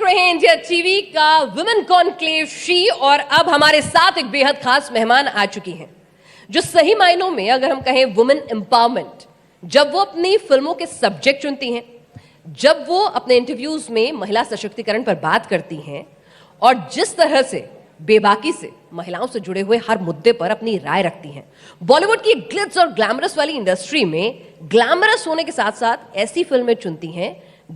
रहे हैं India TV का वुमेन कॉन्क्लेव शी, और अब हमारे साथ एक बेहद खास मेहमान आ चुकी हैं जो सही मायनों में अगर हम कहें वुमेन एम्पावरमेंट, जब वो अपनी फिल्मों के सब्जेक्ट चुनती हैं, जब वो अपने इंटरव्यूज में महिला सशक्तिकरण पर बात करती हैं और जिस तरह से बेबाकी से महिलाओं से जुड़े हुए हर मुद्दे पर अपनी राय रखती हैं। बॉलीवुड की ग्लिट्स और ग्लैमरस वाली इंडस्ट्री में ग्लैमरस होने के साथ साथ ऐसी फिल्में चुनती हैं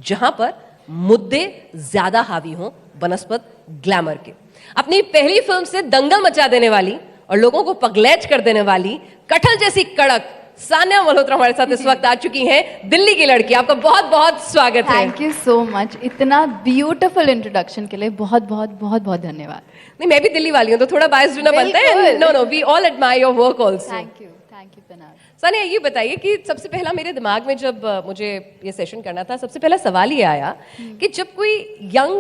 जहां पर मुद्दे ज्यादा हावी हों बनस्पत ग्लैमर के। अपनी पहली फिल्म से दंगल मचा देने वाली और लोगों को पगलैच कर देने वाली कटहल जैसी कड़क सान्या मल्होत्रा हमारे साथ इस वक्त आ चुकी हैं। दिल्ली की लड़की, आपका बहुत बहुत स्वागत है। थैंक यू सो मच, इतना ब्यूटीफुल इंट्रोडक्शन के लिए बहुत बहुत बहुत बहुत धन्यवाद। नहीं, मैं भी दिल्ली वाली हूँ तो थोड़ा बायस होना बनता है। No no, we all admire your work also. Thank you Panaaz. Sania, ये बताइए कि सबसे पहला मेरे दिमाग में जब मुझे ये सेशन करना था, सबसे पहला सवाल ये आया कि जब कोई यंग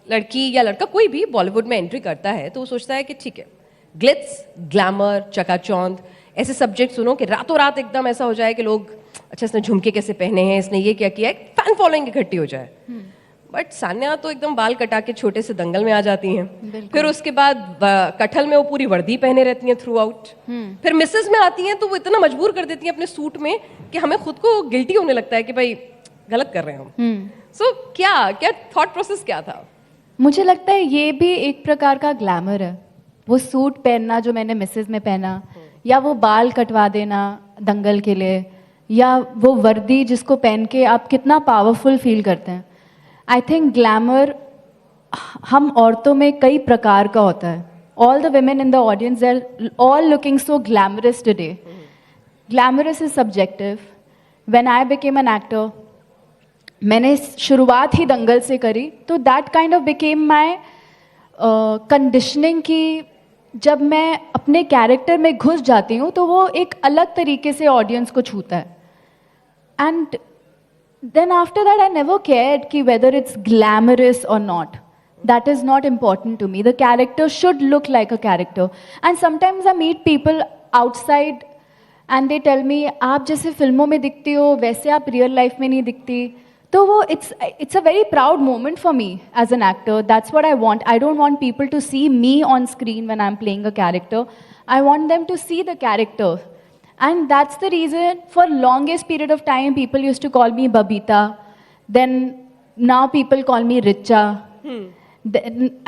लड़की या लड़का कोई भी बॉलीवुड में एंट्री करता है तो वो सोचता है कि ठीक है, ग्लिट्स, ग्लैमर, चकाचौंध, ऐसे सब्जेक्ट सुनो कि रातों रात एकदम ऐसा हो जाए कि लोग अच्छा इसने झुमके कैसे पहने हैं, इसने ये क्या किया है, फैन फॉलोइंग इकट्ठी हो जाए। बट सान्या तो एकदम बाल कटा के छोटे से दंगल में आ जाती हैं। फिर उसके बाद कटहल में वो पूरी वर्दी पहने रहती हैं थ्रू आउट। फिर मिसेस में आती हैं तो वो इतना मजबूर कर देती हैं अपने सूट में कि हमें खुद को गिल्टी होने लगता है कि भाई गलत कर रहे हैं हम। सो क्या थॉट प्रोसेस क्या था? मुझे लगता है ये भी एक प्रकार का ग्लैमर है, वो सूट पहनना जो मैंने मिसेज में पहना, या वो बाल कटवा देना दंगल के लिए, या वो वर्दी जिसको पहन के आप कितना पावरफुल फील करते हैं। आई थिंक ग्लैमर हम औरतों में कई प्रकार का होता है। All the women in the audience, they are all looking so glamorous today. Glamorous is subjective. When I became an actor, मैंने शुरुआत ही दंगल से करी, तो that kind of became my conditioning कि जब मैं अपने कैरेक्टर में घुस जाती हूँ तो वो एक अलग तरीके से ऑडियंस को छूता है। And then after that I never cared ki whether it's glamorous or not. That is not important to me. The character should look like a character. And sometimes I meet people outside and they tell me आप जैसे फिल्मों में दिखती हो वैसे आप real life में नहीं दिखती। तो वो it's a very proud moment for me as an actor. That's what I want. I don't want people to see me on screen when I'm playing a character. I want them to see the character. And that's the reason for longest period of time people used to call me Babita. Then now people call me Richa.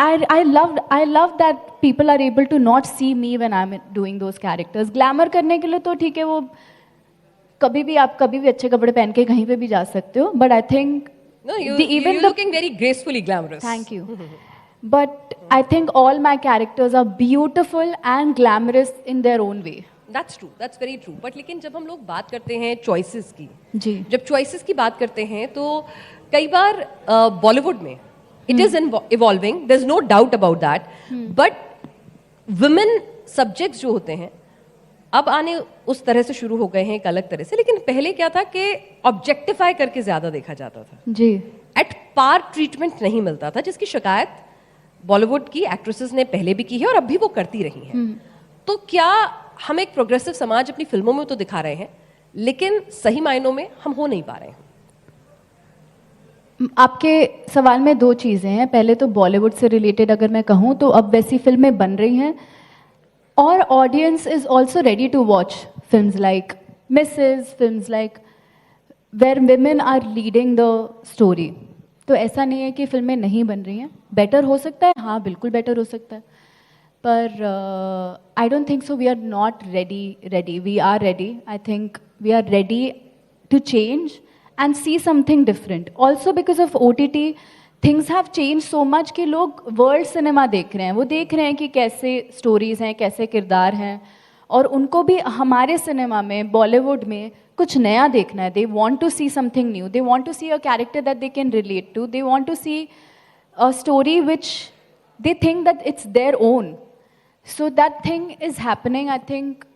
I love that people are able to not see me when I'm doing those characters. Glamour करने के लिए तो ठीक है, वो आप कभी भी अच्छे कपड़े पहन के कहीं पे भी जा सकते हो. But I think no, you're looking very gracefully glamorous. Thank you. But I think all my characters are beautiful and glamorous in their own way. That's true, that's very true. But लेकिन जब हम लोग बात करते हैं choices की, जी, जब choices की बात करते हैं तो कई बार बॉलीवुड में it is evolving, there is no doubt about that, but women subjects जो होते हैं अब आने उस तरह से शुरू हो गए हैं एक अलग तरह से। लेकिन पहले क्या था कि ऑब्जेक्टिफाई करके ज्यादा देखा जाता था जी, एट पार ट्रीटमेंट नहीं मिलता था, जिसकी शिकायत बॉलीवुड की एक्ट्रेसेस ने पहले भी की है और अब भी वो करती रही हैं। तो क्या हम एक प्रोग्रेसिव समाज अपनी फिल्मों में तो दिखा रहे हैं लेकिन सही मायनों में हम हो नहीं पा रहे हैं? आपके सवाल में दो चीज़ें हैं। पहले तो बॉलीवुड से रिलेटेड अगर मैं कहूँ तो अब वैसी फिल्में बन रही हैं और audience is also ready to watch films like Mrs, films like where women are leading the story. तो ऐसा नहीं है कि फिल्में नहीं बन रही हैं, बेटर हो सकता है, हाँ बिल्कुल बेटर हो सकता है, पर I don't think so we are not ready. We are ready. I think we are ready to change and see something different. Also because of OTT, things have changed so much कि लोग world cinema देख रहे हैं, वो देख रहे हैं कि कैसे स्टोरीज हैं, कैसे किरदार हैं, और उनको भी हमारे सिनेमा में, बॉलीवुड में कुछ नया देखना है. They want to see something new. They want to see a character that they can relate to. They want to see a story which they think that it's their own. So that thing is happening. I think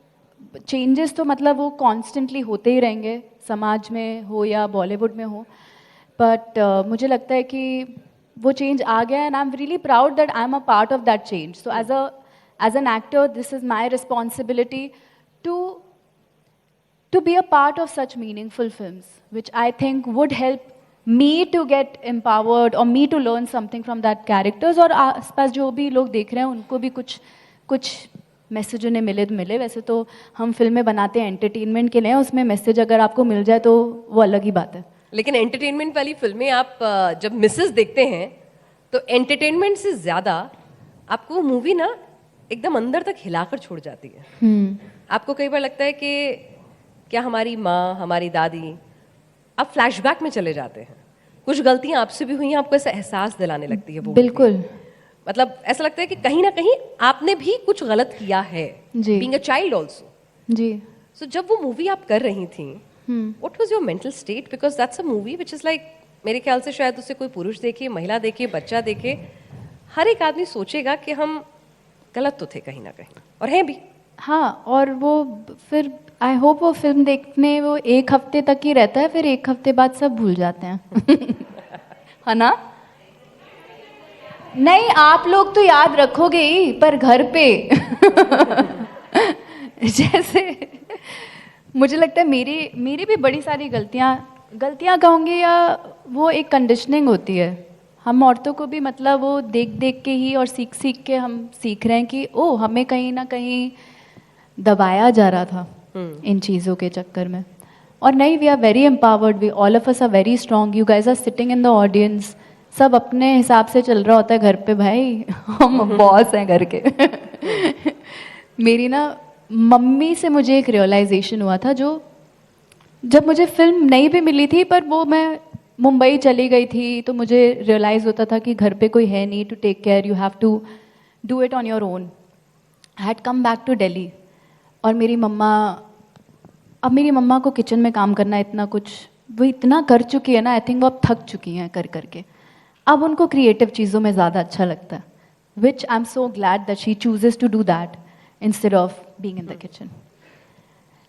changes तो मतलब वो constantly होते ही रहेंगे, समाज में हो या बॉलीवुड में हो, बट मुझे लगता है कि वो चेंज आ गया and I am really proud that I am a part of that change. So as an actor this is my responsibility to be a part of such meaningful films which I think would help me to get empowered or me to learn something from that characters, और आसपास जो भी लोग देख रहे हैं उनको भी कुछ मैसेज उन्हें मिले तो मिले. वैसे तो हम फिल्में बनाते हैं एंटरटेनमेंट के लिए, उसमें मैसेज अगर आपको मिल जाए तो वो अलग ही बात है. लेकिन एंटरटेनमेंट वाली फिल्में आप जब मिसेस देखते हैं तो एंटरटेनमेंट से ज्यादा आपको वो मूवी ना एकदम अंदर तक हिलाकर छोड़ जाती है. आपको कई बार लगता है कि क्या हमारी माँ, हमारी दादी, आप फ्लैशबैक में चले जाते हैं. कुछ गलतियां आपसे भी हुई हैं, आपको ऐसा एहसास दिलाने लगती है वो. बिल्कुल. मतलब ऐसा लगता है कि कहीं ना कहीं आपने भी कुछ गलत किया है, जी. Being a child also. जी. सो जब वो मूवी आप कर रही थी, what was your mental state? Because that's a movie which is like, मेरे ख्याल से शायद उसे कोई पुरुष देखे, महिला देखे, बच्चा देखे, हर एक आदमी सोचेगा कि हम गलत तो थे कहीं ना कहीं, और हैं भी. हाँ, और वो फिर आई होप वो फिल्म देखने वो 1 हफ्ते तक ही रहता है, फिर 1 हफ्ते बाद सब भूल जाते हैं. है ना? नहीं, आप लोग तो याद रखोगे ही, पर घर पे जैसे मुझे लगता है मेरी भी बड़ी सारी गलतियां कहूँगी, या वो एक कंडीशनिंग होती है. हम औरतों को भी मतलब वो देख देख के ही और सीख सीख के हम सीख रहे हैं कि ओ हमें कहीं ना कहीं दबाया जा रहा था इन चीज़ों के चक्कर में. और नहीं, we are very empowered, we all of us are very strong. You guys are sitting in the audience, सब अपने हिसाब से चल रहा होता है घर पे. भाई हम बॉस हैं घर के. मेरी ना मम्मी से मुझे एक रियलाइजेशन हुआ था, जो जब मुझे फिल्म नहीं भी मिली थी, पर वो मैं मुंबई चली गई थी, तो मुझे रियलाइज़ होता था कि घर पे कोई है नहीं to take care, you have to do it on your own. I had come back to Delhi, और मेरी मम्मा को किचन में काम करना इतना कुछ, वो इतना कर चुकी है ना, आई थिंक वो अब थक चुकी हैं कर करके. अब उनको क्रिएटिव चीज़ों में ज़्यादा अच्छा लगता है, which I am so glad that she chooses to do that instead of being in the kitchen.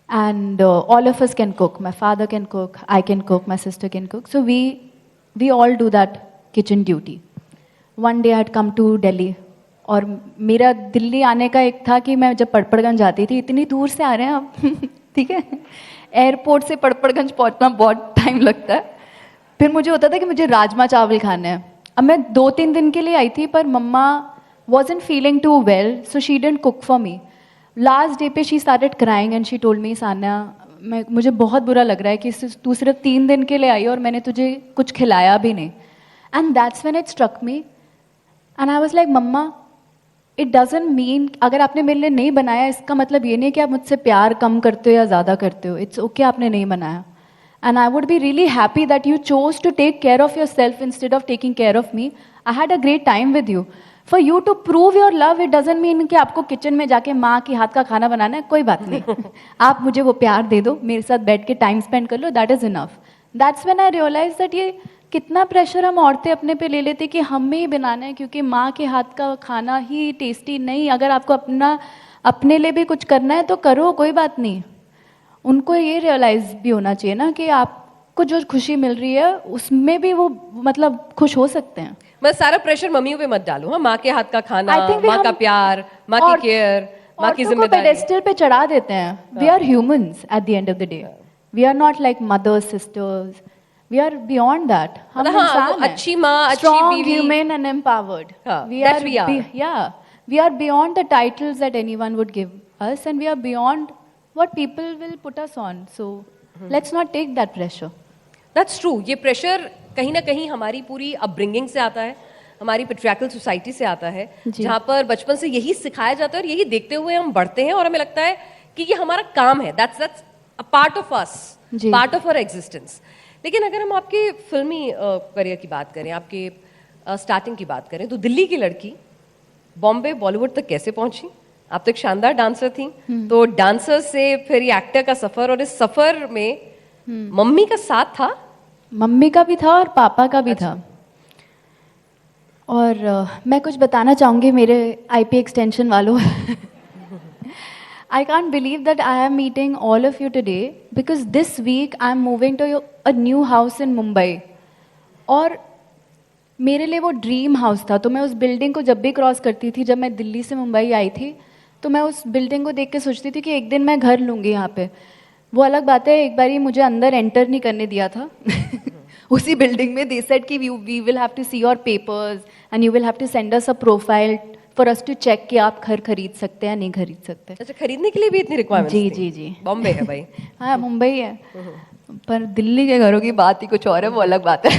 And all of us can cook. My father can cook, I can cook, my sister can cook. So we all do that kitchen duty. One day I had come to Delhi, और मेरा दिल्ली आने का एक था कि मैं जब पड़पड़गंज जाती थी, इतनी दूर से आ रहे हैं आप ठीक है, एयरपोर्ट से पड़पड़गंज पहुंचना बहुत टाइम लगता है. फिर मुझे होता था कि मुझे राजमा चावल खाने हैं. अब मैं 2-3 दिन के लिए आई थी, पर मम्मा wasn't feeling too well, so she didn't cook for me. Last day पे she started crying and she told me, Sanya मुझे बहुत बुरा लग रहा है कि तू सिर्फ 3 दिन के लिए आई और मैंने तुझे कुछ खिलाया भी नहीं. And that's when it struck me and I was like, mumma it doesn't mean अगर आपने मेरे लिए नहीं बनाया इसका मतलब ये नहीं कि आप मुझसे प्यार कम करते हो या ज़्यादा करते हो. इट्स ओके आपने नहीं बनाया, and I would be really happy that you chose to take care of yourself instead of taking care of me. I had a great time with you. For you to prove your love, it doesn't mean कि आपको kitchen में जाके माँ के हाथ का खाना बनाना है. कोई बात नहीं, आप मुझे वो प्यार दे दो, मेरे साथ बैठ के टाइम स्पेंड कर लो, that is enough. That's when I realize that ये कितना प्रेशर हम औरतें अपने पे ले लेते कि हमें ही बनाना है, क्योंकि माँ के हाथ का खाना ही टेस्टी नहीं. अगर आपको अपने लिए भी कुछ करना है तो करो, कोई बात नहीं. उनको ये रियलाइज भी होना चाहिए ना कि आपको जो खुशी मिल रही है उसमें भी वो मतलब खुश हो सकते हैं. बस सारा प्रेशर मम्मियों पे मत डालो. हाँ, माँ के हाथ का खाना, माँ का प्यार, माँ की केयर, माँ की जिम्मेदारी पेडेस्टल पे चढ़ा देते हैं. We are humans at the end of the day. We are not like mothers, sisters. We are beyond that. हम इंसान हैं, अच्छी माँ, अच्छी स्ट्रॉन्ग, बीवी, human and empowered. We are beyond the titles that anyone would give us, and we are beyond what people will put us on. So let's not take that pressure. That's true. ये pressure कहीं ना कहीं हमारी पूरी upbringing से आता है, हमारी पेट्रियार्कल सोसाइटी से आता है, जहाँ पर बचपन से यही सिखाया जाता है और यही देखते हुए हम बढ़ते हैं, और हमें लगता है कि ये हमारा काम है. That's a part of us, part of our existence. लेकिन अगर हम आपके फिल्मी करियर की बात करें, आपके स्टार्टिंग की बात करें, तो दिल्ली की लड़की बॉम्बे बॉलीवुड तक कैसे पहुंची? आप तो एक शानदार डांसर थी, तो डांसर से फिर ये एक्टर का सफर, और इस सफर में मम्मी का साथ था? मम्मी का भी था और पापा का भी था. और मैं कुछ बताना चाहूँगी मेरे आईपी एक्सटेंशन वालों. I can't believe that I am meeting all of you today because this week I am moving to a new house in Mumbai. और मेरे लिए वो ड्रीम हाउस था. तो मैं उस बिल्डिंग को जब भी क्रॉस करती थी, जब मैं दिल्ली से मुंबई आई थी, तो मैं उस बिल्डिंग को देख के सोचती थी कि एक दिन मैं घर लूँगी यहाँ पे. वो अलग बात है, एक बार ही मुझे अंदर एंटर नहीं करने दिया था. उसी बिल्डिंग में दे सेड कि we will have to see your papers and you will have to send us a profile for us to check कि आप घर खरीद सकते हैं या नहीं खरीद सकते। अच्छा, खरीदने के लिए भी इतनी रिक्वायरमेंट्स जी थी? जी जी। बॉम्बे है भाई। हाँ मुंबई है, पर दिल्ली के घरों की बात ही कुछ और है, वो अलग बात है।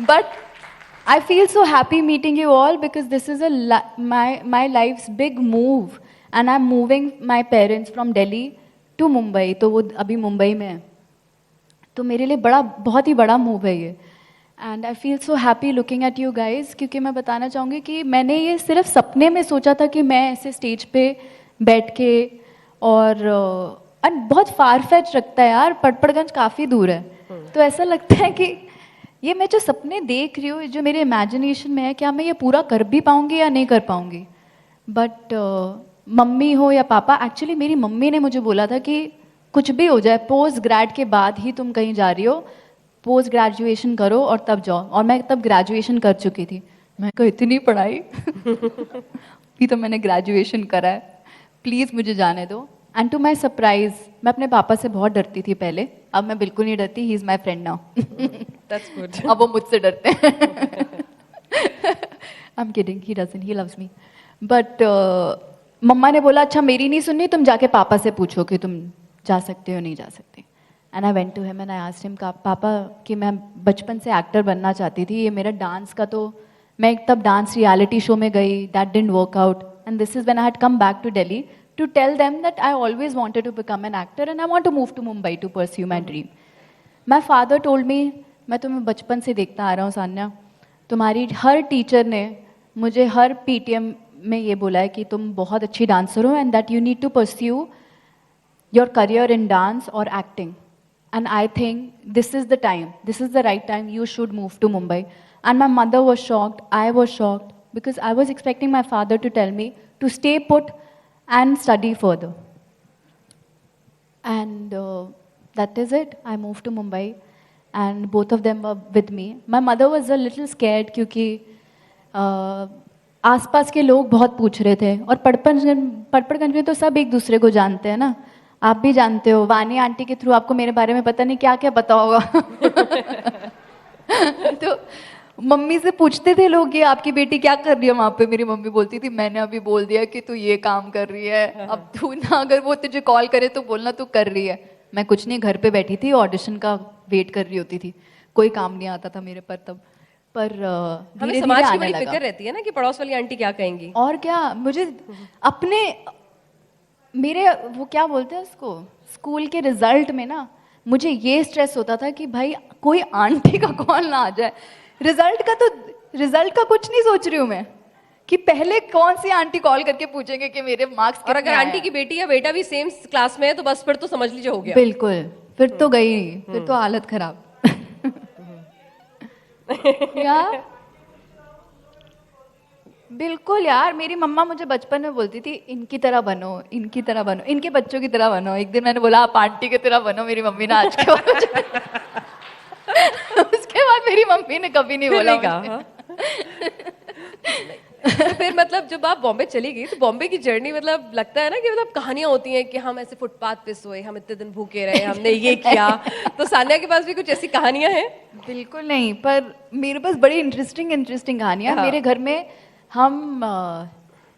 But I feel so happy meeting you all because this is my life's big move and I'm moving my parents from Delhi to Mumbai, तो वो अभी मुंबई में है, तो मेरे लिए बहुत ही बड़ा मूव है ये। And I feel so happy looking at you guys, क्योंकि मैं बताना चाहूँगी कि मैंने ये सिर्फ सपने में सोचा था कि मैं ऐसे स्टेज पे बैठ के और बहुत फार फेच रखता है यार, पड़पड़गंज काफ़ी दूर है, तो ऐसा लगता है कि ये मैं जो सपने देख रही हूँ, जो मेरे इमेजिनेशन में है, क्या मैं ये पूरा कर भी पाऊँगी या नहीं कर पाऊँगी। बट मम्मी हो या पापा, एक्चुअली मेरी मम्मी ने मुझे बोला था कि कुछ भी हो जाए, पोस्ट ग्रेड के बाद ही तुम कहीं जा रही हो, पोस्ट ग्रेजुएशन करो और तब जाओ। और मैं तब ग्रेजुएशन कर चुकी थी। मैं कहा इतनी पढ़ाई अभी तो मैंने ग्रेजुएशन करा है, प्लीज़ मुझे जाने दो। एंड टू माई सरप्राइज, मैं अपने पापा से बहुत डरती थी पहले, अब मैं बिल्कुल नहीं डरती। He is my friend now. That's good. अब वो मुझसे डरते हैं। I am kidding, he doesn't, he loves me. But mamma ने बोला अच्छा मेरी नहीं सुननी, तुम जाके पापा से पूछो कि तुम जा सकते हो नहीं जा सकते। And I went to him and I asked him पापा कि मैं बचपन से एक्टर बनना चाहती थी, ये मेरा डांस का, तो मैं तब डांस रियलिटी शो में गई, that didn't work out, and this is when I had come back to Delhi to tell them that I always wanted to become an actor and I want to move to Mumbai to pursue my dream. My father told me, मैं तुम्हें बचपन से देखता आ रहा हूँ सान्या, तुम्हारी हर teacher ने मुझे हर पीटीएम में ये बोला है कि तुम बहुत अच्छी डांसर हो and that you need to pursue your career in dance और acting, and I think this is the time, this is the right time, you should move to Mumbai. And my mother was shocked, I was shocked, because I was expecting my father to tell me to stay put and study further. And that is it. I moved to Mumbai and both of them were with me. My mother was a little scared क्योंकि आसपास के लोग बहुत पूछ रहे थे, और पड़पड़गंज में तो सब एक दूसरे को जानते हैं ना, आप भी जानते हो, वानी आंटी के थ्रू आपको मेरे बारे में पता नहीं क्या क्या पता होगा। तो मम्मी से पूछते थे लोग कि आपकी बेटी क्या कर रही है वहाँ पे, मेरी मम्मी बोलती थी मैंने अभी बोल दिया कि तू ये काम कर रही है, अब तू ना अगर वो तुझे कॉल करे तो बोलना तू कर रही है। मैं कुछ नहीं, घर पे बैठी थी, ऑडिशन का वेट कर रही होती थी, कोई काम नहीं आता था मेरे पर तब। पर हमें समाज की बड़ी फिक्र रहती है ना कि पड़ोस वाली आंटी क्या कहेंगी। और क्या, मुझे अपने मेरे वो क्या बोलते हैं उसको, स्कूल के रिजल्ट में ना मुझे ये स्ट्रेस होता था कि भाई कोई आंटी का कॉल ना आ जाए। रिजल्ट का कुछ नहीं सोच रही हूँ मैं कि पहले कौन सी आंटी कॉल करके पूछेंगे कि मेरे मार्क्स, और अगर आंटी की बेटी या बेटा भी सेम क्लास में है तो बस फिर तो समझ लीजिए हो गया। बिल्कुल, फिर तो गई, फिर तो हालत खराब। यार बिल्कुल यार, मेरी मम्मा मुझे बचपन में बोलती थी इनकी तरह बनो, इनकी तरह बनो, इनके बच्चों की तरह बनो। एक दिन मैंने बोला आप आंटी की तरह बनो, मेरी मम्मी ने आज के बाद उसके बाद मेरी मम्मी ने कभी नहीं बोला कहा। तो फिर मतलब जब आप बॉम्बे चली गई तो बॉम्बे की जर्नी मतलब लगता है ना कि मतलब कहानियां होती हैं कि हम ऐसे फुटपाथ पे सोए, हम इतने दिन भूखे रहे, हमने ये किया। तो सान्या के पास भी कुछ ऐसी कहानियां हैं? बिल्कुल नहीं, पर मेरे पास बड़ी इंटरेस्टिंग कहानियां। मेरे घर में हम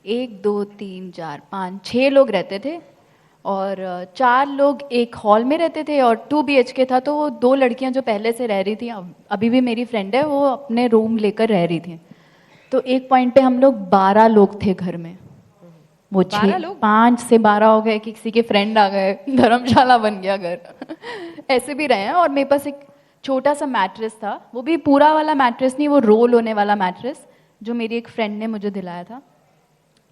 1 2 3 4 5 6 लोग रहते थे, और 4 लोग एक हॉल में रहते थे और 2 BHK था, तो वो 2 लड़कियां जो पहले से रह रही थी, अभी भी मेरी फ्रेंड है, वो अपने रूम लेकर रह रही थी। तो एक पॉइंट पे हम लोग 12 लोग थे घर में, वो 5 से 12 हो गए, किसी के फ्रेंड आ गए, धर्मशाला बन गया घर। ऐसे भी रहे हैं। और मेरे पास एक छोटा सा मैट्रेस था, वो भी पूरा वाला मैट्रेस नहीं, वो रोल होने वाला मैट्रेस, जो मेरी एक फ्रेंड ने मुझे दिलाया था।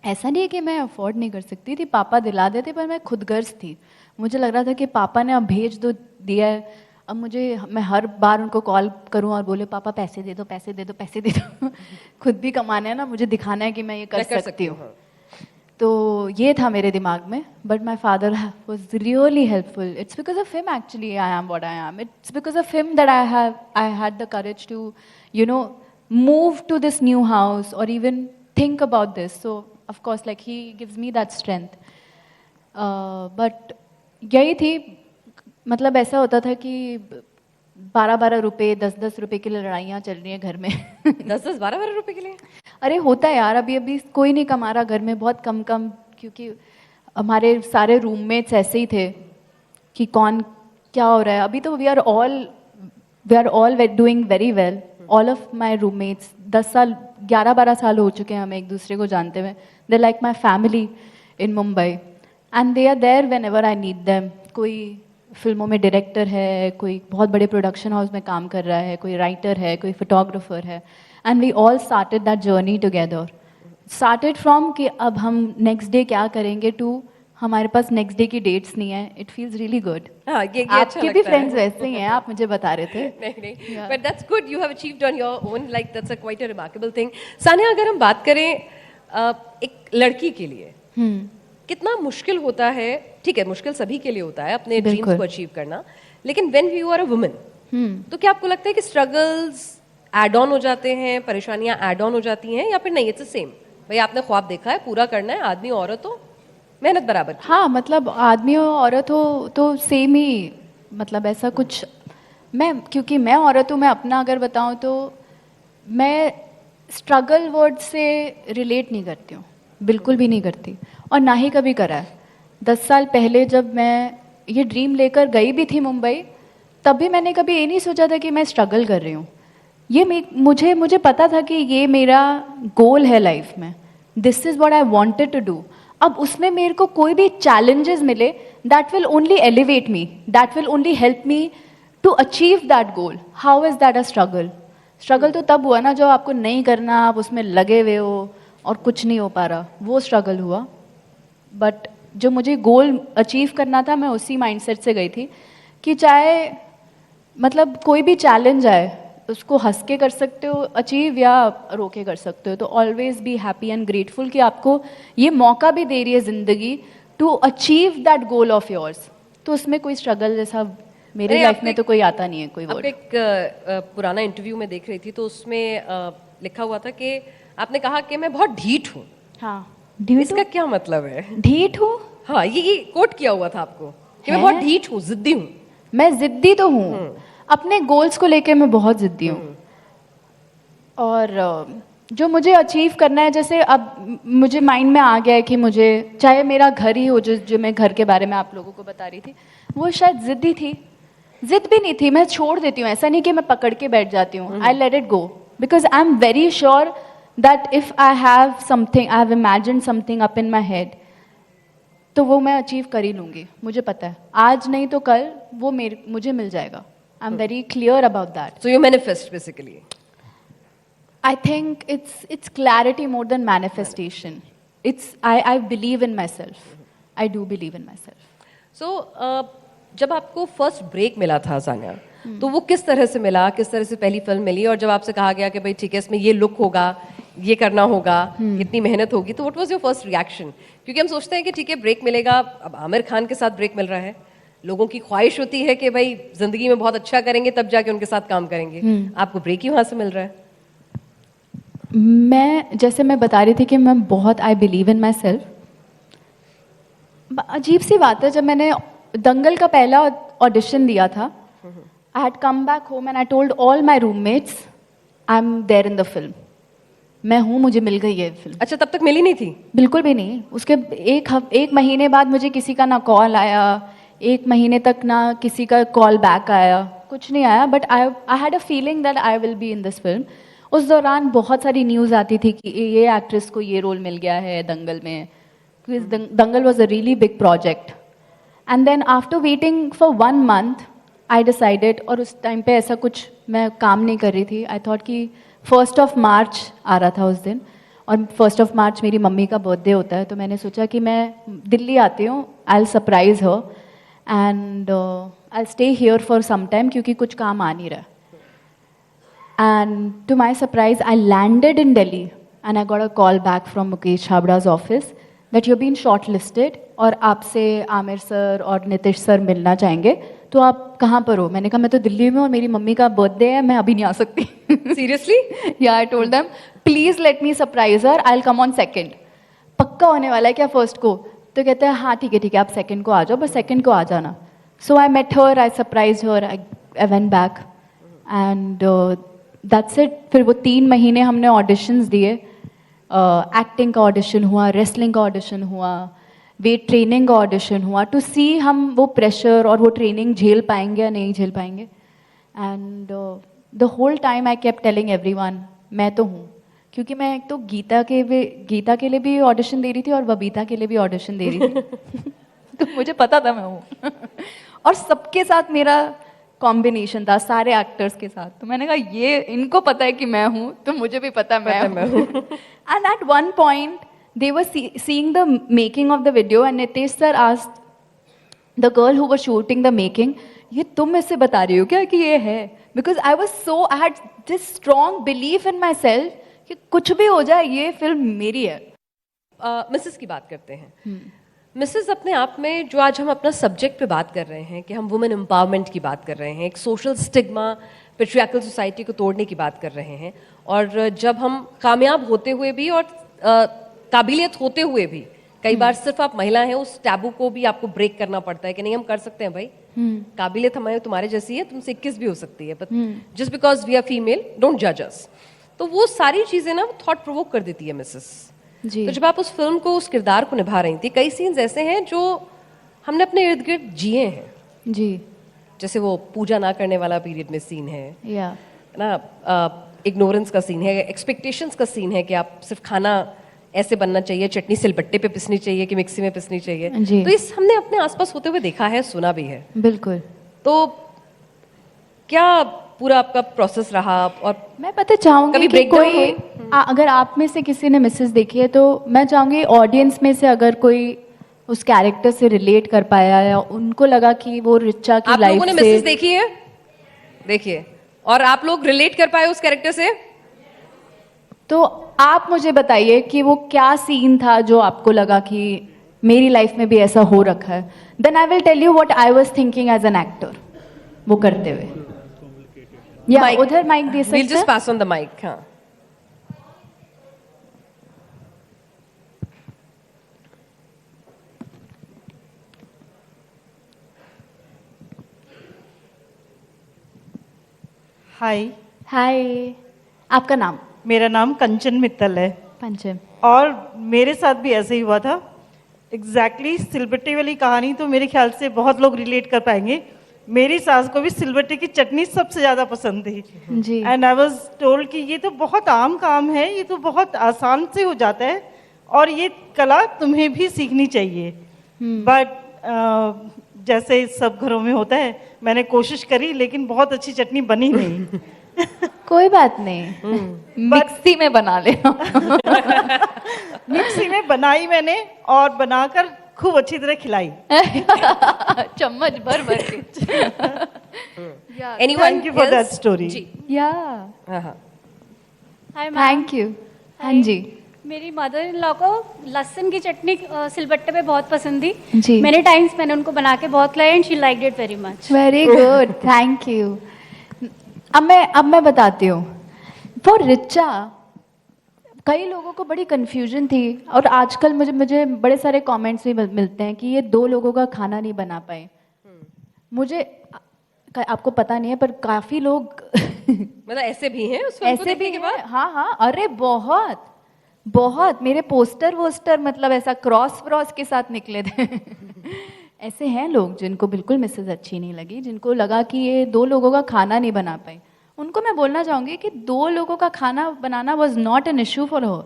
ऐसा नहीं है कि मैं अफोर्ड नहीं कर सकती थी, पापा दिला देते, पर मैं खुदगर्ज थी। मुझे लग रहा था कि पापा ने अब भेज दो दिया है, अब मैं हर बार उनको कॉल करूं और बोले पापा पैसे दे दो, पैसे दे दो, पैसे दे दो। खुद भी कमाना है ना, मुझे दिखाना है कि मैं ये कर सकती हूँ। तो ये था मेरे दिमाग में, but my father was really helpful. It's because of him actually I am what I am. It's because of him that I had the courage to move to this new house or even think about this. So of course like he gives me that strength. But यही थी, मतलब ऐसा होता था कि 12-12 रुपए 10-10 रुपए की लड़ाइयाँ चल रही हैं घर में 10-10 12-12 रुपए के लिए? अरे होता है यार, अभी अभी कोई नहीं कमा रहा घर में, बहुत कम कम, क्योंकि हमारे सारे रूममेट्स ऐसे ही थे कि कौन क्या हो रहा है। अभी तो we are all doing very well, all of my roommates 10 साल 11-12 साल हो चुके हैं हमें एक दूसरे को जानते हुए। They like my family in Mumbai and they are there whenever I need them. कोई फिल्मों में डायरेक्टर है, कोई बहुत बड़े प्रोडक्शन हाउस में काम कर रहा है, कोई राइटर है, कोई फोटोग्राफर है, and we all started that journey together. Started from कि अब हम नेक्स्ट डे क्या करेंगे टू हमारे पास नेक्स्ट डे की डेट्स नहीं है। It feels really good. हाँ, ये अच्छा आपके भी लगता है। फ्रेंड्स वैसे ही हैं, आप मुझे बता रहे थे। नहीं, but that's good. You have achieved on your own. Like that's a quite a remarkable thing. Sania, अगर हम बात करें एक लड़की के लिए कितना मुश्किल होता है, ठीक है मुश्किल सभी के लिए होता है अपने ड्रीम्स को अचीव करना, लेकिन when you are a woman तो क्या आपको लगता है कि स्ट्रगल्स एड ऑन हो जाते हैं, परेशानियां एड ऑन हो जाती हैं, या फिर नहीं इट्स द सेम? भाई आपने ख्वाब देखा है, पूरा करना है, आदमी औरत हो, मेहनत बराबर की। हाँ, मतलब आदमी हो औरत हो तो सेम ही, मतलब ऐसा कुछ क्योंकि मैं औरत हूँ, मैं अपना अगर बताऊँ तो मैं स्ट्रगल वर्ड से रिलेट नहीं करती हूँ, बिल्कुल भी नहीं करती, और ना ही कभी करा है। 10 साल पहले जब मैं ये ड्रीम लेकर गई भी थी मुंबई, तब भी मैंने कभी ये नहीं सोचा था कि मैं स्ट्रगल कर रही हूँ। ये मुझे पता था कि ये मेरा गोल है लाइफ में, this is what I wanted to do. अब उसमें मेरे को कोई भी चैलेंजेस मिले, that will only elevate me, that will only help me to achieve that goal. How is that a struggle? Struggle तो तब हुआ ना जब आपको नहीं करना, आप उसमें लगे हुए हो और कुछ नहीं हो पा रहा, वो स्ट्रगल हुआ। बट जो मुझे गोल अचीव करना था, मैं उसी माइंडसेट से गई थी कि चाहे मतलब कोई भी चैलेंज आए, उसको हंस के कर सकते हो अचीव या रो के कर सकते हो। तो always be happy and grateful कि आपको ये मौका भी दे रही है ज़िंदगी to achieve that goal of yours. तो उसमें कोई स्ट्रगल जैसा मेरी लाइफ में तो कोई आता नहीं है कोई वर्ड। एक पुराना इंटरव्यू में देख रही थी तो उसमें लिखा हुआ था कि आपने कहा कि मैं बहुत ढीठ हूँ। हाँ, इसका क्या मतलब है? ढीठ हूँ? हाँ, ये कोट किया हुआ था आपको कि मैं बहुत ढीठ हूँ, जिद्दी हूँ। मैं जिद्दी तो हूँ, अपने गोल्स को लेके मैं बहुत जिद्दी हूँ, और जो मुझे अचीव करना है, जैसे अब मुझे माइंड में आ गया है कि मुझे, चाहे मेरा घर ही हो, जो मैं घर के बारे में आप लोगों को बता रही थी, वो शायद जिद्दी थी, जिद भी नहीं थी, मैं छोड़ देती हूँ। ऐसा नहीं कि मैं पकड़ के बैठ जाती हूँ, I let it go, because I am very sure that if I have something, I have imagined something up in my head, तो वो मैं अचीव कर ही लूँगी। मुझे पता है आज नहीं तो कल वो मुझे मिल जाएगा। आई am very clear about that. So you manifest basically? I think it's clarity more than manifestation. I believe in myself. I do believe in myself. So जब आपको फर्स्ट ब्रेक मिला था सानिया, तो वो किस तरह से मिला, किस तरह से पहली फिल्म मिली, और जब आपसे कहा गया कि भाई ठीक है इसमें ये लुक होगा, ये करना होगा, इतनी मेहनत होगी, तो what was your first reaction? क्योंकि हम सोचते हैं कि ठीक है ब्रेक मिलेगा, अब आमिर खान के साथ ब्रेक मिल रहा है, लोगों की ख्वाहिश होती है कि भाई जिंदगी में बहुत अच्छा करेंगे तब जाके उनके साथ काम करेंगे, आपको ब्रेक ही वहां से मिल रहा है। जैसे मैं बता रही थी कि मैं बहुत I believe in my self. अजीब सी बात है, जब मैंने दंगल का पहला ऑडिशन दिया था, I had come back home and I told all my roommates I am there in the film, मैं हूँ, मुझे मिल गई है फिल्म। अच्छा, तब तक मिली नहीं थी? बिल्कुल भी नहीं। उसके एक महीने बाद मुझे किसी का ना कॉल आया, एक महीने तक ना किसी का कॉल बैक आया, कुछ नहीं आया, but I had a feeling that I will be in this film. उस दौरान बहुत सारी न्यूज़ आती थी कि ये एक्ट्रेस को ये रोल मिल गया है दंगल में, क्योंकि Dangal was a really big project. And then after waiting for 1 month I decided, और उस टाइम पे ऐसा कुछ मैं काम नहीं कर रही थी, आई थॉट कि 1 March आ रहा था उस दिन, और 1 March मेरी मम्मी का बर्थडे होता है, तो मैंने सोचा कि मैं दिल्ली आती हूँ, I will surprise her and I stay here for some time, क्योंकि कुछ काम आ नहीं रहा। And to my surprise, I landed in Delhi and I got a call back from Mukesh Chhabra's office that you've been shortlisted और आपसे Aamir sir और Nitish sir मिलना चाहेंगे, तो आप कहाँ पर हो? मैंने कहा मैं तो दिल्ली में हूँ और मेरी मम्मी का बर्थडे है, मैं अभी नहीं आ सकती। Seriously? Yeah, I told them, please let me surprise her, I'll come on 2nd. पक्का होने वाला है क्या 1st को? तो कहते हैं हाँ ठीक है, आप 2nd को आ जाओ, बस 2nd को आ जाना। So I met her, I surprised her, I went back. And that's it. फिर वो 3 महीने हमने ऑडिशंस दिए. एक्टिंग का ऑडिशन हुआ, रेसलिंग का ऑडिशन हुआ, वेट ट्रेनिंग का ऑडिशन हुआ, टू सी हम वो प्रेशर और वो ट्रेनिंग झेल पाएंगे या नहीं झेल पाएंगे. And the whole time I kept telling everyone मैं तो हूँ, क्योंकि मैं एक तो गीता के लिए भी ऑडिशन दे रही थी और बबीता के लिए भी ऑडिशन दे रही थी. तो मुझे पता था मैं हूँ. और सबके साथ मेरा कॉम्बिनेशन था, सारे एक्टर्स के साथ. तो मैंने कहा ये इनको पता है कि मैं हूँ, तो मुझे भी पता है मैं हूँ. And at one point they were seeing the making of the video and Nitesh sir asked the girl who was shooting the making, ये तुम इससे बता रही हो क्या कि ये है? Because I had this strong belief in myself कि कुछ भी हो जाए ये फिल्म मेरी है. मिसेस की बात करते हैं. मिसेस अपने आप में जो आज हम अपना सब्जेक्ट पे बात कर रहे हैं कि हम वुमेन एम्पावरमेंट की बात कर रहे हैं, एक सोशल स्टिग्मा पेट्रियार्कल सोसाइटी को तोड़ने की बात कर रहे हैं, और जब हम कामयाब होते हुए भी और काबिलियत होते हुए भी कई बार सिर्फ आप महिला हैं उस टैबू को भी आपको ब्रेक करना पड़ता है कि नहीं हम कर सकते हैं भाई, काबिलियत हमारे तुम्हारे जैसी है, तुमसे 21 भी हो सकती है, but just because we are female don't जज अस. तो वो सारी चीजें ना थॉट प्रोवोक कर देती है मिसेस. तो जब आप उस फिल्म को, उस किरदार को निभा रही थी, कई सीन्स ऐसे हैं जो हमने अपने इर्द गिर्द जिए हैं जी. जैसे वो पूजा ना करने वाला पीरियड में सीन है ना, इग्नोरेंस का सीन है, एक्सपेक्टेशंस का सीन है कि आप सिर्फ खाना ऐसे बनना चाहिए, चटनी सिलबट्टे पे पिसनी चाहिए कि मिक्सी में पिसनी चाहिए. तो इस हमने अपने आसपास होते हुए देखा है, सुना भी है. बिल्कुल. तो क्या पूरा आपका प्रोसेस रहा? और मैं पता चाहूंगी कि कोई अगर आप में से किसी ने मिसेस देखी है तो मैं चाहूंगी ऑडियंस में से अगर कोई उस कैरेक्टर से रिलेट कर पाया या उनको लगा कि वो रिचा की लाइफ से. आप लोगों ने मिसेस देखी है? देखिए, और आप लोग रिलेट कर पाए उस कैरेक्टर से? तो आप मुझे बताइए कि वो क्या सीन था जो आपको लगा कि मेरी लाइफ में भी ऐसा हो रखा है. Then I will tell you what I was thinking as an actor वो करते हुए. या उधर माइक दे सकते हैं? We'll just pass on the mic. हाँ. हाय. हाय. आपका नाम? मेरा नाम कंचन मित्तल है. पंचम. और मेरे साथ भी ऐसे ही हुआ था. एग्जैक्टली सिलबट्टे वाली कहानी तो मेरे ख्याल से बहुत लोग रिलेट कर पाएंगे. मेरी सास को भी सिलबट्टे की चटनी सबसे ज़्यादा पसंद थी जी. एंड आई वाज टोल्ड कि ये तो बहुत आम काम है, ये तो बहुत आसान से हो जाता है और ये कला तुम्हें भी सीखनी चाहिए. बट जैसे सब घरों में होता है, मैंने कोशिश करी लेकिन बहुत अच्छी चटनी बनी नहीं. कोई बात नहीं, मिक्सी में बना ले. मिक्सी में बनाई मैंने और बनाकर खूब अच्छी तरह खिलाई. चम्मच भर भर के. Thank you for that story. या हाय मैम. Thank you. हाँ जी. मेरी मदर इन लॉ को लहसुन की चटनी सिलबट्टे पे बहुत पसंद थी जी. मेनी टाइम्स मैंने उनको बना के बहुत खिलाई and she liked it very much. Very good. Thank you. अब मैं बताती हूँ. फॉर रिचा कई लोगों को बड़ी कंफ्यूजन थी और आजकल मुझे बड़े सारे कमेंट्स भी मिलते हैं कि ये 2 लोगों का खाना नहीं बना पाए. मुझे आपको पता नहीं है पर काफी लोग मतलब ऐसे भी हैं उस फिल्म को देखने के बाद? हाँ. अरे बहुत बहुत मेरे पोस्टर मतलब ऐसा क्रॉस के साथ निकले थे. ऐसे हैं लोग जिनको बिल्कुल मिसेस अच्छी नहीं लगी, जिनको लगा कि ये 2 लोगों का खाना नहीं बना पाए. उनको मैं बोलना चाहूँगी कि 2 लोगों का खाना बनाना was not an issue for her.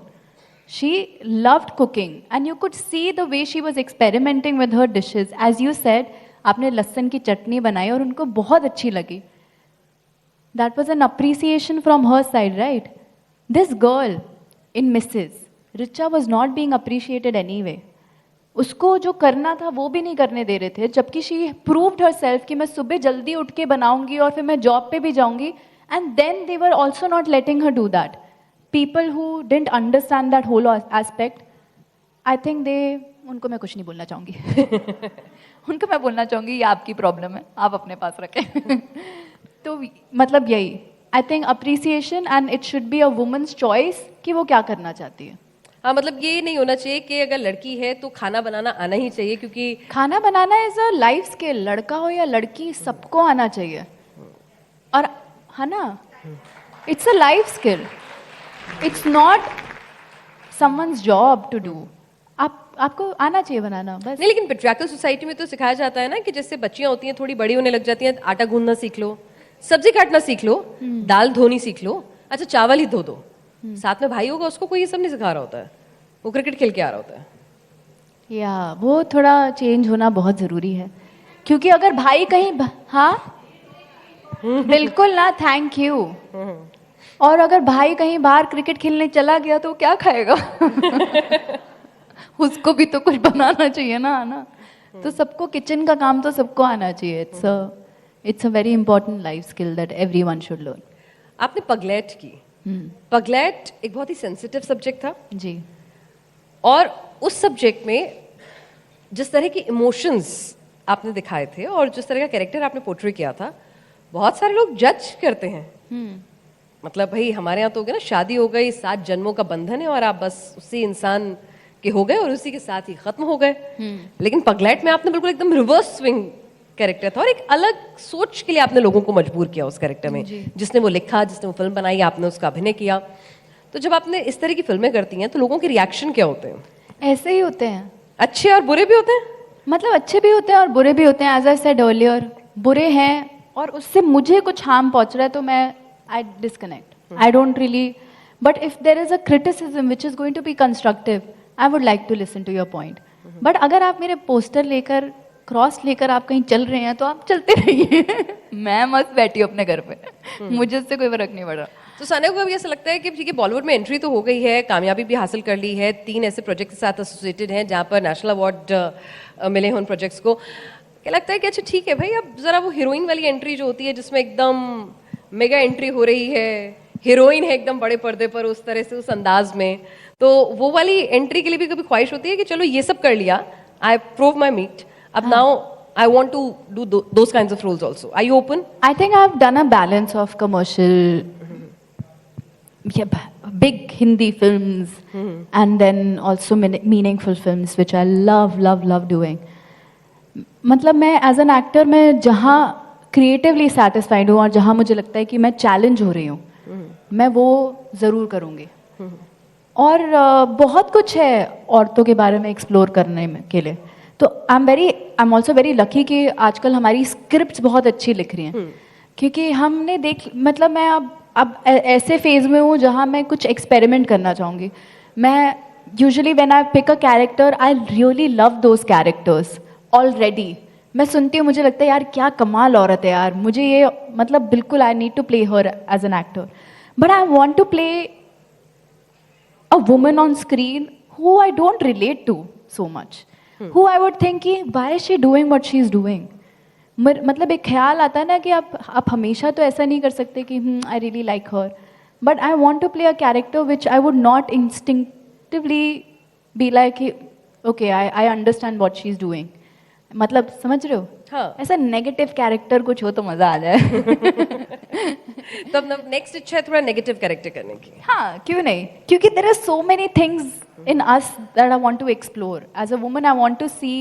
She loved cooking and you could see the way she was experimenting with her dishes. As you said, आपने लहसुन की चटनी बनाई और उनको बहुत अच्छी लगी. That was an appreciation from her side, right? This girl in Mrs Richa was not being appreciated any way. उसको जो करना था वो भी नहीं करने दे रहे थे, जबकि शी प्रूव्ड हर सेल्फ कि मैं सुबह जल्दी उठ के बनाऊंगी और फिर मैं जॉब पे भी जाऊंगी. And then they were also not letting her do that. People who didn't understand that whole aspect, I think उनको मैं कुछ नहीं बोलना चाहूँगी. उनको मैं बोलना चाहूँगी ये आपकी प्रॉब्लम है, आप अपने पास रखें. तो मतलब यही, I think appreciation and it should be a woman's choice कि वो क्या करना चाहती है. हाँ, मतलब ये नहीं होना चाहिए कि अगर लड़की है तो खाना बनाना आना ही चाहिए, क्योंकि खाना बनाना इज अ लाइफ स्किल. लड़का हो या लड़की सबको आना चाहिए. और है ना, it's a life skill, it's not someone's job to do. आपको आना चाहिए बनाना बस. नहीं, लेकिन पेट्रियार्कल सोसाइटी में तो सिखाया जाता है ना कि जैसे बच्चियां होती हैं थोड़ी बड़ी होने लग जाती हैं, आटा गूंदना सीख लो, सब्जी काटना सीख लो, दाल धोनी सीख लो, अच्छा चावल ही धो दो. साथ में भाई होगा, उसको कोई ये सब नहीं सिखा रहा होता है, वो क्रिकेट खेल के आ रहा होता है. या वो थोड़ा चेंज होना बहुत ज़रूरी है, क्योंकि अगर भाई कहीं हाँ बिल्कुल ना, थैंक यू. और अगर भाई कहीं बाहर क्रिकेट खेलने चला गया तो वो क्या खाएगा? उसको भी तो कुछ बनाना चाहिए ना. तो सबको किचन का काम तो सबको आना चाहिए. It's a very important life skill that everyone should learn. आपने पगलेट की. पगलेट एक बहुत ही सेंसिटिव सब्जेक्ट था जी. और उस सब्जेक्ट में जिस तरह की इमोशंस आपने दिखाए थे और जिस तरह का कैरेक्टर आपने पोर्ट्रे किया था, बहुत सारे लोग जज करते हैं. मतलब भाई हमारे यहाँ तो हो गया ना, शादी हो गई, 7 जन्मों का बंधन है और आप बस उसी इंसान के हो गए और उसी के साथ ही खत्म हो गए. लेकिन पगलेट में आपने बिल्कुल एकदम रिवर्स स्विंग कैरेक्टर था और एक अलग सोच के लिए आपने लोगों को मजबूर किया उस कैरेक्टर में. जिसने वो लिखा, जिसने वो फिल्म बनाई, आपने उसका अभिनय किया. तो जब आपने इस तरह की फिल्में करती हैं तो लोगों के रिएक्शन क्या होते हैं? ऐसे ही होते हैं, अच्छे और बुरे भी होते हैं. मतलब अच्छे भी होते हैं और बुरे भी होते हैं. एज आई सेड अर्लियर, बुरे हैं और उससे मुझे कुछ हार्म पहुंच रहा है तो मैं I disconnect. I don't really, but if there is a criticism which is going to be constructive, I would like to listen to your point. But अगर आप मेरे पोस्टर लेकर, क्रॉस लेकर आप कहीं चल रहे हैं तो आप चलते रहिए. मैं मस्त बैठी हूँ अपने घर पे, मुझे उससे कोई फर्क नहीं पड़ रहा. तो सानिया को अभी ऐसा लगता है कि ठीक है, बॉलीवुड में एंट्री तो हो गई है, कामयाबी भी हासिल कर ली है, 3 ऐसे प्रोजेक्ट के साथ एसोसिएटेड हैं जहाँ पर नेशनल अवार्ड मिले हैं उन प्रोजेक्ट्स को. क्या लगता है कि अच्छा ठीक है भाई, अब जरा वो हीरोइन वाली एंट्री जो होती है जिसमें एकदम मेगा एंट्री हो रही है, हीरोइन है एकदम बड़े पर्दे पर उस तरह से, उस अंदाज में, तो वो वाली एंट्री के लिए भी कभी ख्वाहिश होती है कि चलो ये सब कर लिया, आई प्रूव माई मीट, अब now I want to do those kinds of roles also. Are you open? I think I've done a balance of commercial, big Hindi films, and then also meaningful films, which I love doing. मतलब मैं as an actor मैं जहाँ creatively satisfied हूँ और जहाँ मुझे लगता है कि मैं चैलेंज हो रही हूँ, मैं वो ज़रूर करूँगी. और बहुत कुछ है औरतों के बारे में एक्सप्लोर करने के लिए. तो I am also very lucky कि आजकल हमारी स्क्रिप्ट्स बहुत अच्छी लिख रही हैं. क्योंकि हमने मतलब मैं अब ऐसे फेज में हूँ जहाँ मैं कुछ एक्सपेरिमेंट करना चाहूँगी. मैं usually when I pick a character, I really love those characters already. मैं सुनती हूँ, मुझे लगता है यार क्या कमाल औरत है यार, मुझे ये मतलब बिल्कुल I need to play her as an actor. But I want to play a woman on screen who I don't relate to so much, who I would think कि why is she doing what she is doing. मतलब एक ख्याल आता है ना कि आप हमेशा तो ऐसा नहीं कर सकते कि I really like her, but I want to play a character which I would not instinctively be like okay I understand what she is doing. मतलब समझ रहे हो? हाँ. ऐसा नेगेटिव कैरेक्टर कुछ हो तो मजा आ जाए. तो अब नेक्स्ट इच्छा है थोड़ा नेगेटिव कैरेक्टर करने की. हाँ, क्यों नहीं, क्योंकि there are so many things in us that I want to explore. As a woman, I want to see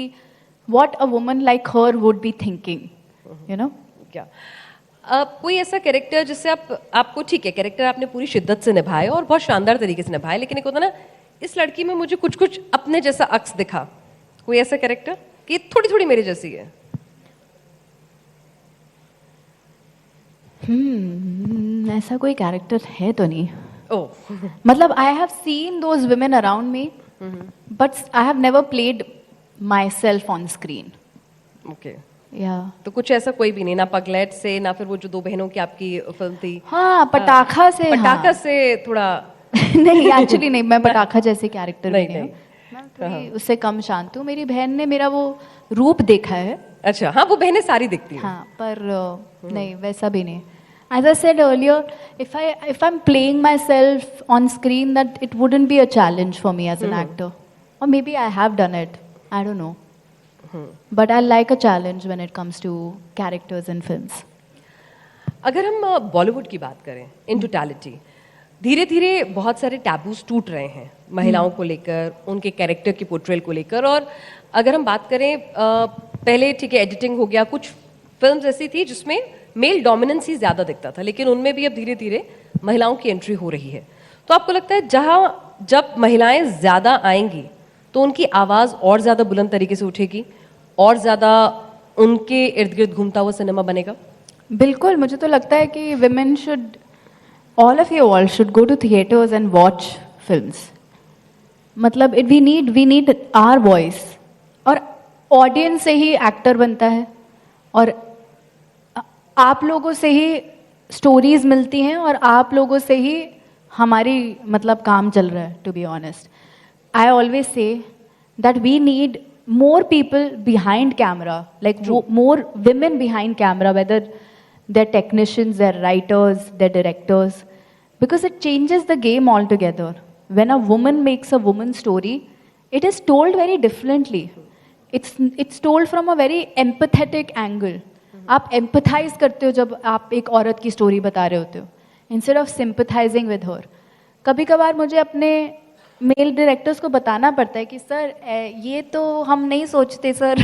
what a woman like her would be thinking, you know? क्या कोई ऐसा character जिससे आपको ठीक है, कैरेक्टर आपने पूरी शिद्दत से निभाए और बहुत शानदार तरीके से निभाए, लेकिन एक होता ना इस लड़की में मुझे कुछ अपने जैसा अक्स दिखा, कोई ऐसा कैरेक्टर कि थोड़ी थोड़ी मेरी जैसी है? ऐसा कोई कैरेक्टर है तो नहीं. ओह. मतलब I have seen those women around me, but I have never played my self on screen. Okay. या तो कुछ ऐसा कोई भी नहीं, ना पगलेट से, ना फिर वो जो 2 बहनों की आपकी फिल्म थी. हाँ, पटाखा से. पटाखा से थोड़ा नहीं, एक्चुअली नहीं, मैं पटाखा जैसे कैरेक्टर नहीं, नहीं हूँ. मैं थोड़ी उससे कम शांत हूँ. मेरी बहन ने मेरा वो रूप देखा है. अच्छा, हाँ, वो बहनें सारी दिखती हैं. हाँ, पर नहीं, वैसा भी नहीं. As I said earlier, if I'm playing myself on screen, that it wouldn't be a challenge for me as an actor. Or maybe I have done it. I don't know. But I like a challenge when it comes to characters in films. अगर हम बॉलीवुड की बात करें in totality, धीरे धीरे बहुत सारे taboos टूट रहे हैं महिलाओं को लेकर, उनके कैरेक्टर की पोर्ट्रेल को लेकर. और अगर हम बात करें पहले ठीक है एडिटिंग हो गया, कुछ फिल्म्स ऐसी थी जिसमें मेल डोमिनेंस ही ज्यादा दिखता था, लेकिन उनमें भी अब धीरे धीरे महिलाओं की एंट्री हो रही है। तो आपको लगता है जब महिलाएं ज्यादा आएंगी तो उनकी आवाज और ज्यादा बुलंद तरीके से उठेगी और ज्यादा उनके इर्द गिर्द घूमता हुआ सिनेमा बनेगा? बिल्कुल, मुझे तो लगता है कि women should, all of you all should go to theaters and watch films. मतलब we need our voice. और ऑडियंस से ही एक्टर बनता है और आप लोगों से ही स्टोरीज मिलती हैं और आप लोगों से ही हमारी मतलब काम चल रहा है, to be honest. I always say that we need more people behind camera, like more women behind camera, whether they're technicians, they're writers, they're directors, because it changes the game altogether. When a woman makes a woman's story, it is told very differently. It's told from a very empathetic angle. आप empathize करते हो जब आप एक औरत की story बता रहे होते हो, instead of sympathizing with her. कभी कभार मुझे अपने मेल डायरेक्टर्स को बताना पड़ता है कि सर ये तो हम नहीं सोचते सर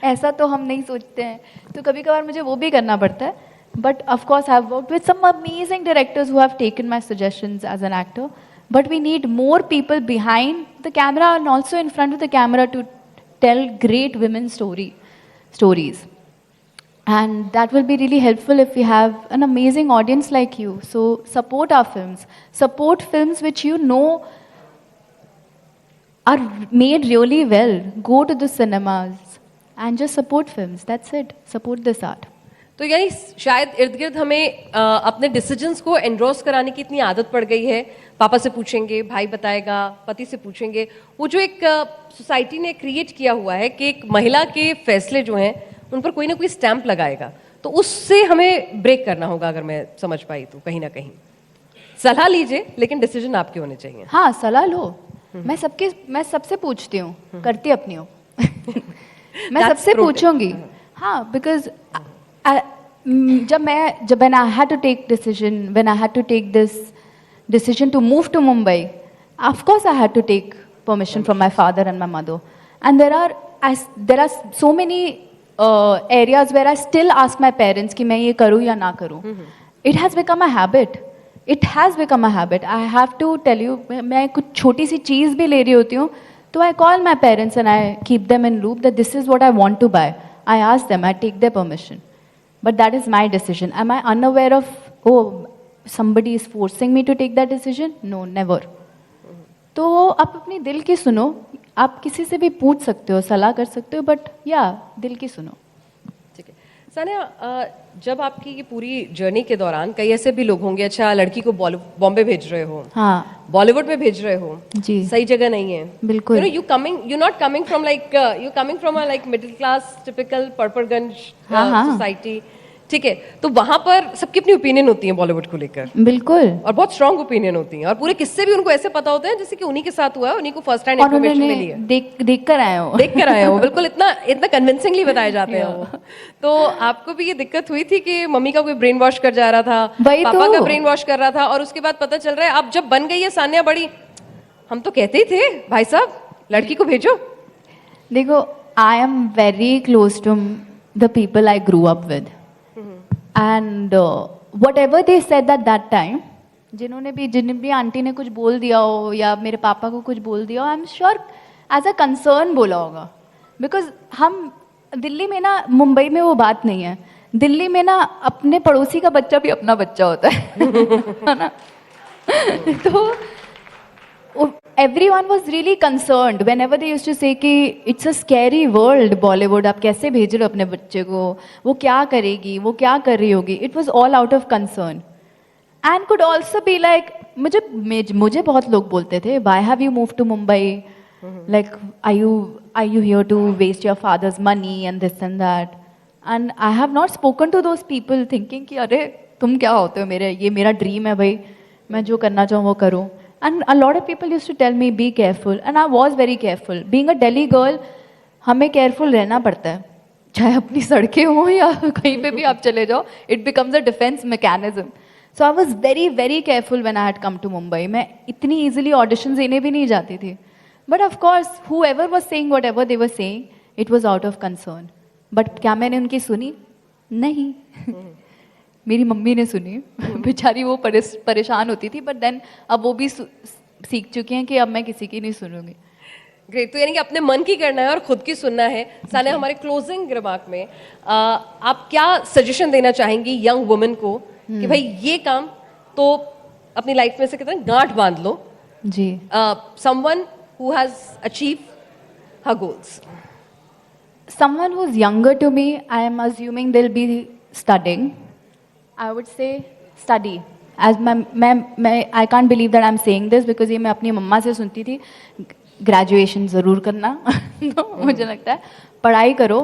ऐसा तो हम नहीं सोचते हैं, तो कभी कभार मुझे वो भी करना पड़ता है. But of course I have worked with some amazing directors who have taken my suggestions as an actor, but we need more people behind the camera and also in front of the camera to tell great women stories. And that will be really helpful if we have an amazing audience like you. So support our films. Support films which you know are made really well. Go to the cinemas and just support films. That's it. Support this art. तो यानी शायद इर्द गिर्द हमें अपने decisions को Andros कराने की इतनी आदत पड़ गई है. पापा से पूछेंगे, भाई बताएगा, पति से पूछेंगे. वो जो एक सोसाइटी ने क्रिएट किया हुआ है कि एक महिला के फैसले जो हैं उन पर कोई ना कोई स्टैंप लगाएगा, तो उससे हमें ब्रेक करना होगा. अगर मैं समझ पाई तो कहीं ना कहीं सलाह लीजिए, लेकिन डिसीजन आपके होने चाहिए. हाँ, सलाह लो. मैं सबसे पूछती हूँ, करती अपनी हूँ. मैं सबसे पूछूंगी. हाँ, because when I had to take this decision to move to Mumbai, of course I had to take permission from my father and my mother. And there are so many areas where I still ask my parents कि मैं ये करूँ या ना करूँ. It has become a habit. I have to tell you, मैं कुछ छोटी सी चीज़ भी ले रही होती हूँ तो I call my parents and I keep them in loop that this is what I want to buy. I ask them, I take their permission. But that is my decision. Am I unaware of, somebody is forcing me to take that decision? No, never. तो आप अपनी दिल की सुनो. आप किसी से भी पूछ सकते हो, सलाह कर सकते हो, बट दिल की सुनो. ठीक है सानिया, जब आपकी ये पूरी जर्नी के दौरान कई ऐसे भी लोग होंगे, अच्छा लड़की को बॉम्बे भेज रहे हो, हाँ, बॉलीवुड में भेज रहे हो, जी, सही जगह नहीं है, बिल्कुल. You not coming from like middle class typical Patparganj society, ठीक है, तो वहां पर सबकी अपनी ओपिनियन होती है बॉलीवुड को लेकर, बिल्कुल, और बहुत स्ट्रांग ओपिनियन होती है, और पूरे किस्से भी उनको ऐसे पता होते हैं जैसे कि उन्हीं के साथ हुआ है, उन्हीं को फर्स्ट हैंड इन्फॉर्मेशन मिली है, देख कर आए हो बिल्कुल, इतना कन्विंसिंगली बताए जाते हैं वो. तो आपको भी ये दिक्कत हुई थी कि मम्मी का कोई ब्रेन वॉश कर जा रहा था, पापा का ब्रेन वॉश कर रहा था, और उसके बाद पता चल रहा है अब जब बन गई है सानिया बड़ी, हम तो कहते ही थे भाई साहब लड़की को भेजो. देखो, I am very close to the people I grew up with. And whatever they said at that time, जिन्होंने भी आंटी ने कुछ बोल दिया हो या मेरे पापा को कुछ बोल दिया हो, I am sure as a concern बोला होगा. बिकॉज हम दिल्ली में ना, मुंबई में वो बात नहीं है. दिल्ली में ना अपने पड़ोसी का बच्चा भी अपना बच्चा होता है ना. तो everyone was really concerned whenever they used to say कि it's a scary world Bollywood, आप कैसे भेज रहे हो अपने बच्चे को, वो क्या करेगी, वो क्या कर रही होगी. It was all out of concern and could also be like, मुझे बहुत लोग बोलते थे, why have you moved to Mumbai, like are you here to waste your father's money and this and that. And I have not spoken to those people thinking कि अरे तुम क्या होते हो, ये मेरा ड्रीम है भाई, मैं जो करना चाहूँ वो करूँ. And a lot of people used to tell me, be careful. And I was very careful. Being a Delhi girl, हमें careful रहना पड़ता है. चाहे अपनी सड़कें हो या कहीं पे भी आप चले जाओ, it becomes a defense mechanism. So I was very, very careful when I had come to Mumbai. मैं इतनी easily auditions देने भी नहीं जाती थी. But of course, whoever was saying whatever they were saying, it was out of concern. But क्या मैंने उनकी सुनी? नहीं मेरी मम्मी ने सुनी बेचारी वो परेशान होती थी, बट देन अब वो भी सीख चुकी हैं कि अब मैं किसी की नहीं सुनूंगी. ग्रेट. तो यानी कि अपने मन की करना है और खुद की सुनना है. सानिया, हमारे क्लोजिंग रिमार्क में आप क्या सजेशन देना चाहेंगी यंग वुमेन को कि भाई ये काम तो अपनी लाइफ में से कहते हैं गांठ बांध लो. जी. Someone who has achieve her goals. Someone who's younger to me, I am assuming they'll be studying. I would say study. As I can't believe that I'm saying this because ये मैं अपनी मम्मा से सुनती थी, ग्रेजुएशन ज़रूर करना. तो मुझे लगता है पढ़ाई करो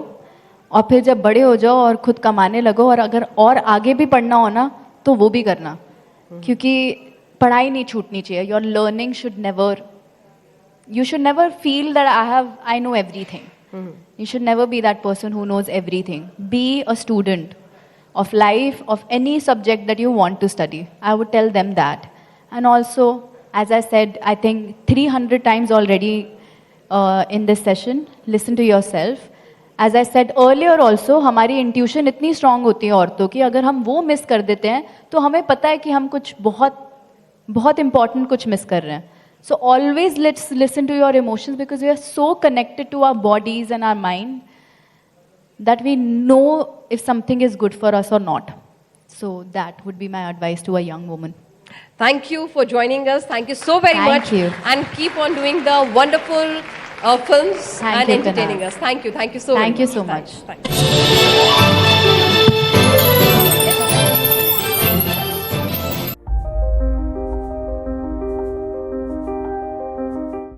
और फिर जब बड़े हो जाओ और खुद कमाने लगो, और अगर और आगे भी पढ़ना हो ना तो वो भी करना, क्योंकि पढ़ाई नहीं छूटनी चाहिए. Your learning should never, you should never feel that I know everything. You should never be that person who knows everything. Be a student of life, of any subject that you want to study. I would tell them that. And also, as I said, I think 300 times already in this session, listen to yourself. As I said earlier also, हमारी intuition इतनी strong होती है औरतों की, अगर हम वो miss कर देते हैं तो हमें पता है कि हम कुछ बहुत important कुछ miss कर रहे हैं. So always let's listen to your emotions, because we are so connected to our bodies and our mind that we know if something is good for us or not. So that would be my advice to a young woman. Thank you for joining us. Thank you so very Thank much. you. And keep on doing the wonderful films Thank and you, entertaining Kunal. us. Thank you. Thank you so Thank very you so much. much. Thanks.